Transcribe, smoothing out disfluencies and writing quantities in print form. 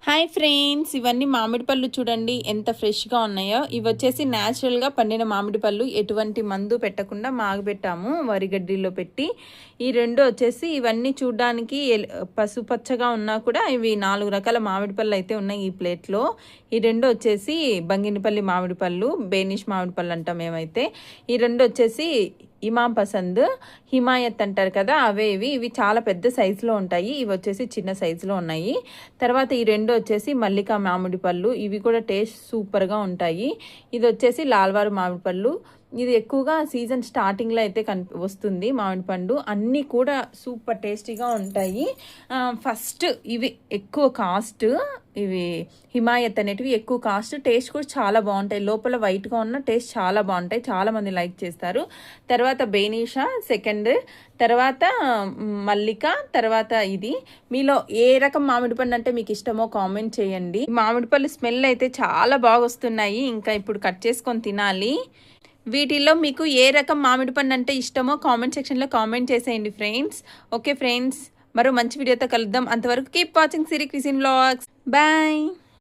Hi friends, ఇవన్నీ మామిడి పళ్ళు చూడండి ఎంత ఫ్రెష్గా ఉన్నాయో. ఇవి వచ్చేసి న్యాచురల్గా పండిన మామిడి పళ్ళు, ఎటువంటి మందు పెట్టకుండా మాగబెట్టాము వరిగడ్డిలో పెట్టి. ఈ రెండు వచ్చేసి ఇవన్నీ చూడడానికి పసుపచ్చగా ఉన్నా కూడా ఇవి 4 రకాల మామిడి పళ్ళు అయితే ఉన్నాయి ఈ ప్లేట్లో. ఈ రెండు వచ్చేసి బంగినపల్లి మామిడి పళ్ళు, బేనిష్ మామిడి పళ్ళు అంటాం మేమైతే. ఈ రెండు వచ్చేసి ఇమాం పసంద్, హిమాయత్ అంటారు కదా, అవే ఇవి చాలా పెద్ద సైజులో ఉంటాయి. ఇవి వచ్చేసి చిన్న సైజులో ఉన్నాయి. తర్వాత ఈ రెండు వచ్చేసి మల్లికా మామిడి పళ్ళు, ఇవి కూడా టేస్ట్ సూపర్గా ఉంటాయి. ఇది వచ్చేసి లాల్వారు మామిడి పళ్ళు. ఇది ఎక్కువగా సీజన్ స్టార్టింగ్లో అయితే వస్తుంది మామిడి పండు. అన్నీ కూడా సూపర్ టేస్టీగా ఉంటాయి. ఫస్ట్ ఇవి ఎక్కువ కాస్ట్, ఇవి హిమాయత్ అనేటివి ఎక్కువ కాస్ట్, టేస్ట్ కూడా చాలా బాగుంటాయి. లోపల వైట్గా ఉన్న టేస్ట్ చాలా బాగుంటాయి, చాలామంది లైక్ చేస్తారు. తర్వాత బేనీషా సెకండ్, తర్వాత మల్లిక, తర్వాత ఇది. మీలో ఏ రకం మామిడి పండు అంటే మీకు ఇష్టమో కామెంట్ చేయండి. మామిడి పళ్ళు స్మెల్ అయితే చాలా బాగా వస్తున్నాయి. ఇంకా ఇప్పుడు కట్ చేసుకొని తినాలి. వీటిల్లో మీకు ఏ రకం మామిడి పండు అంటే ఇష్టమో కామెంట్ సెక్షన్లో కామెంట్ చేసేయండి ఫ్రెండ్స్. ఓకే ఫ్రెండ్స్, మరో మంచి వీడియోతో కలుద్దాం. అంతవరకు కీప్ వాచింగ్ సిరి క్రిసిన్ వ్లాగ్స్. బాయ్.